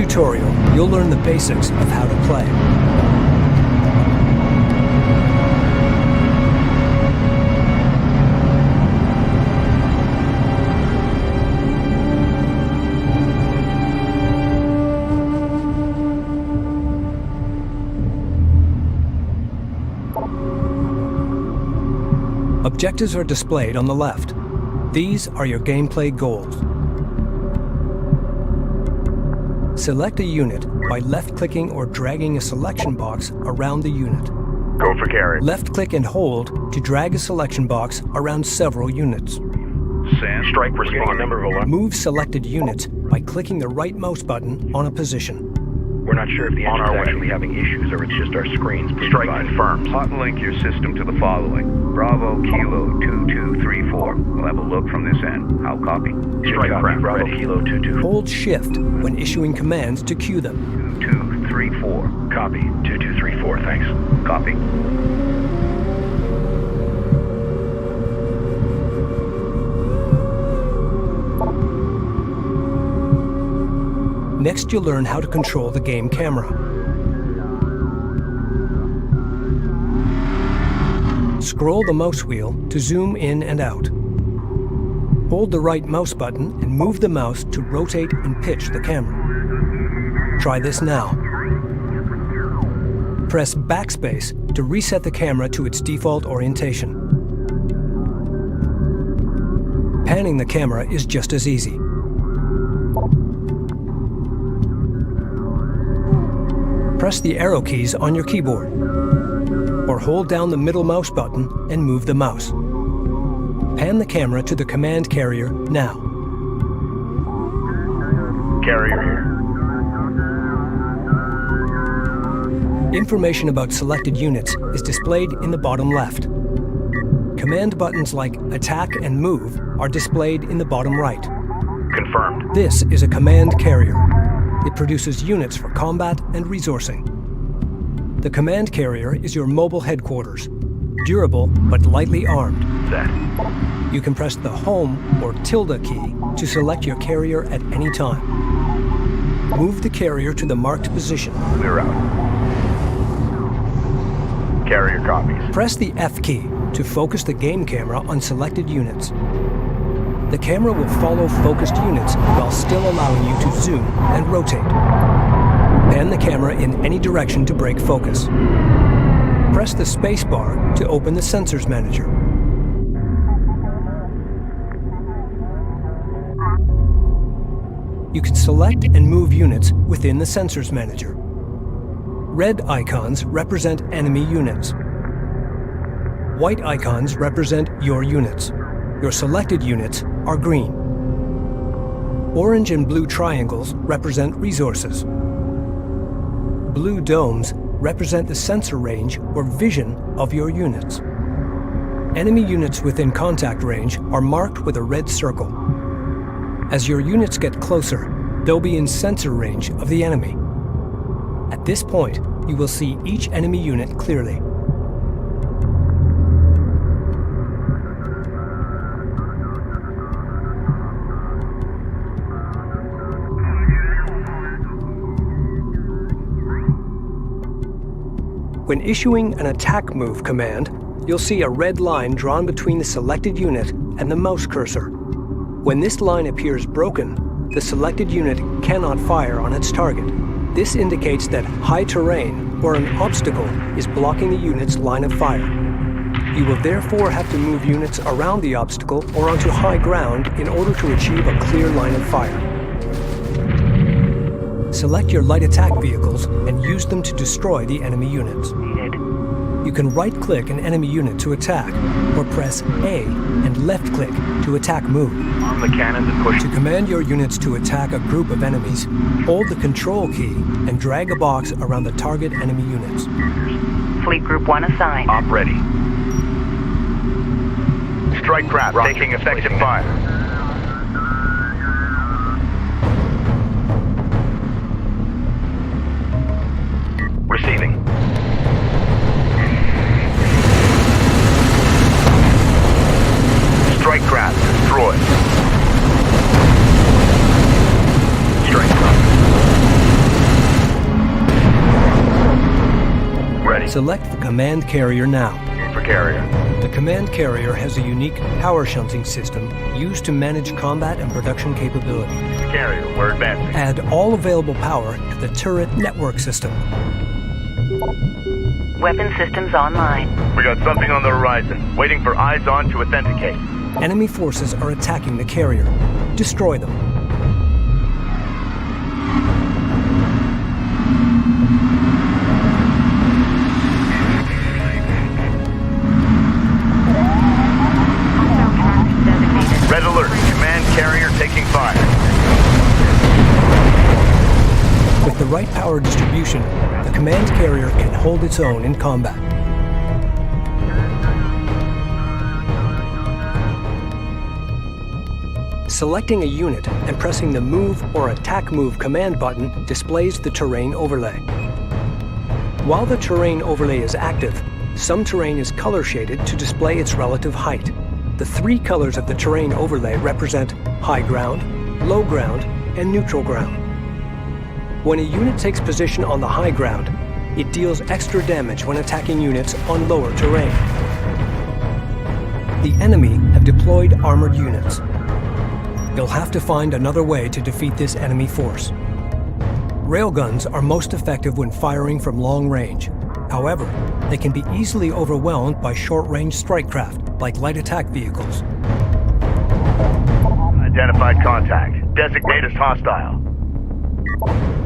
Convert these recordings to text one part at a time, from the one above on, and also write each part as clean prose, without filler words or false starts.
tutorial, you'll learn the basics of how to play. Objectives are displayed on the left. These are your gameplay goals. Select a unit by left-clicking or dragging a selection box around the unit. Go for carry. Left-click and hold to drag a selection box around several units. Sand. Strike responding. Move selected units by clicking the right mouse button on a position. We're not sure if the engine's actually having issues or it's just our screens. Strike confirmed. Hot link your system to the following. Bravo Kilo 2234. We'll have a look from this end. I'll copy. Strike craft Bravo ready. Kilo 22. Hold Shift when issuing commands to queue them. 2234. Copy. 2234, thanks. Copy. Next, you'll learn how to control the game camera. Scroll the mouse wheel to zoom in and out. Hold the right mouse button and move the mouse to rotate and pitch the camera. Try this now. Press backspace to reset the camera to its default orientation. Panning the camera is just as easy. Press the arrow keys on your keyboard, or hold down the middle mouse button and move the mouse. Pan the camera to the command carrier now. Carrier here. Information about selected units is displayed in the bottom left. Command buttons like Attack and Move are displayed in the bottom right. Confirmed. This is a command carrier. It produces units for combat and resourcing. The command carrier is your mobile headquarters, durable but lightly armed. Set. You can press the Home or tilde key to select your carrier at any time. Move the carrier to the marked position. Clear out. Carrier copies. Press the F key to focus the game camera on selected units. The camera will follow focused units while still allowing you to zoom and rotate. Pan the camera in any direction to break focus. Press the space bar to open the Sensors Manager. You can select and move units within the Sensors Manager. Red icons represent enemy units. White icons represent your units. Your selected units are green. Orange and blue triangles represent resources. Blue domes represent the sensor range or vision of your units. Enemy units within contact range are marked with a red circle. As your units get closer, they'll be in sensor range of the enemy. At this point, you will see each enemy unit clearly. When issuing an attack move command, you'll see a red line drawn between the selected unit and the mouse cursor. When this line appears broken, the selected unit cannot fire on its target. This indicates that high terrain or an obstacle is blocking the unit's line of fire. You will therefore have to move units around the obstacle or onto high ground in order to achieve a clear line of fire. Select your light attack vehicles and use them to destroy the enemy units. You can right-click an enemy unit to attack, or press A and left-click to attack move. Arm the cannons and push. To command your units to attack a group of enemies, hold the Control key and drag a box around the target enemy units. Fleet Group 1 assigned. Op ready. Strike craft taking effective fire. Receiving. Strike craft destroyed. Strike craft. Select the command carrier now. For carrier. The command carrier has a unique power shunting system used to manage combat and production capability. Carrier, we're advancing. Add all available power to the turret network system. Weapon systems online. We got something on the horizon, waiting for eyes on to authenticate. Enemy forces are attacking the carrier. Destroy them. Red alert, command carrier taking fire. With the right power distribution, the command carrier can hold its own in combat. Selecting a unit and pressing the Move or Attack Move command button displays the terrain overlay. While the terrain overlay is active, some terrain is color shaded to display its relative height. The three colors of the terrain overlay represent high ground, low ground, and neutral ground. When a unit takes position on the high ground, it deals extra damage when attacking units on lower terrain. The enemy have deployed armored units. You'll have to find another way to defeat this enemy force. Railguns are most effective when firing from long range. However, they can be easily overwhelmed by short-range strike craft, like light attack vehicles. Identified contact. Designate as hostile.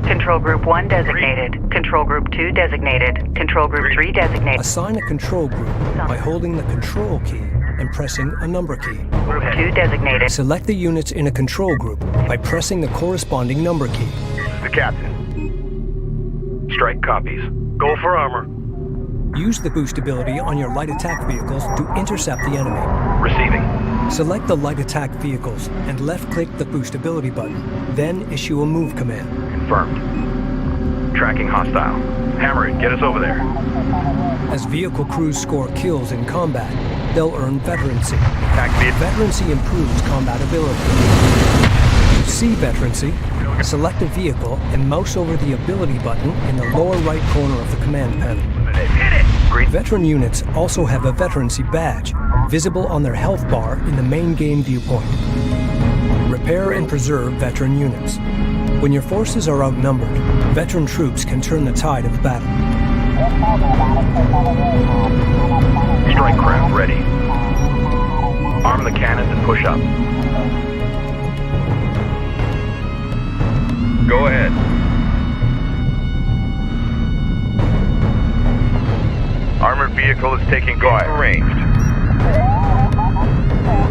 Control Group 1 designated. Control Group 2 designated. Control Group 3 designated. Assign a control group by holding the Control key and pressing a number key. Group 2 designated. Select the units in a control group by pressing the corresponding number key. The captain. Strike copies. Go for armor. Use the boost ability on your light attack vehicles to intercept the enemy. Receiving. Select the light attack vehicles and left-click the boost ability button. Then issue a move command. Confirmed. Tracking hostile. Hammer it, get us over there. As vehicle crews score kills in combat, they'll earn veterancy. Attack vehicle. Veterancy improves combat ability. To see veterancy, select a vehicle and mouse over the ability button in the lower right corner of the command panel. Hit it! Green. Veteran units also have a veterancy badge, visible on their health bar in the main game viewpoint. Repair and preserve veteran units. When your forces are outnumbered, veteran troops can turn the tide of battle. Strike craft ready. Arm the cannons and push up. Go ahead. Armored vehicle is taking fire. Ranged.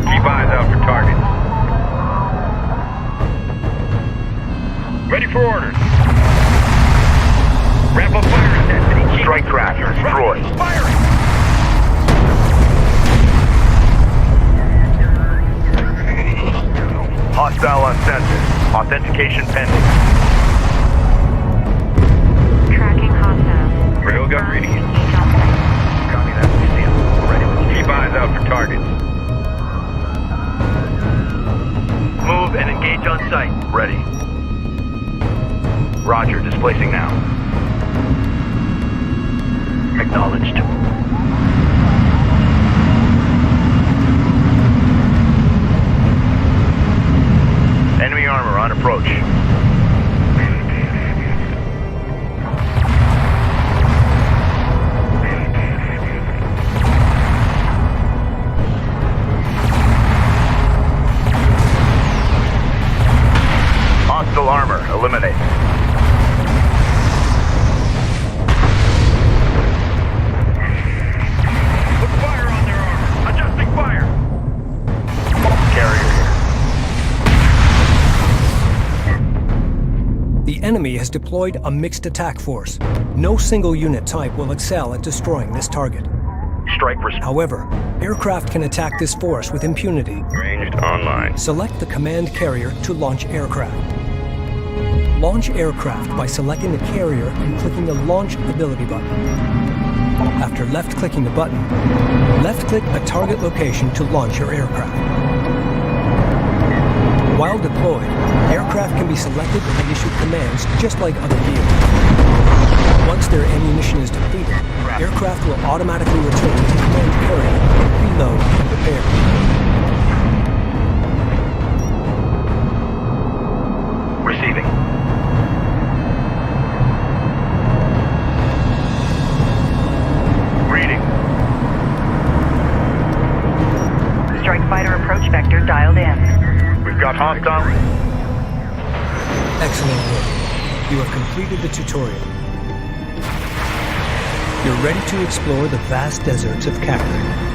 Keep eyes out for targets. Ready for orders. Ramp up fire intensity. Strike craft destroyed. Firing. Hostile on sensors. Authentication pending. Tracking hostile. Railgun reading. Copy that. We see him. Ready. Keep eyes out for targets. Move and engage on sight. Ready. Roger, displacing now. Acknowledged. Enemy armor on approach. Hostile armor, eliminate. Put fire on their armor. Adjusting fire. Carrier here. The enemy has deployed a mixed attack force. No single unit type will excel at destroying this target. Strike However, aircraft can attack this force with impunity. ranged online. Select the command carrier to launch aircraft. Launch aircraft by selecting the carrier and clicking the Launch ability button. After left-clicking the button, left-click a target location to launch your aircraft. While deployed, aircraft can be selected and issued commands just like other vehicles. Once their ammunition is depleted, aircraft will automatically return to command area, reload, and prepare. Receiving. Reading. Strike fighter approach vector dialed in. We've got hostile. Excellent work. You have completed the tutorial. You're ready to explore the vast deserts of Kharak.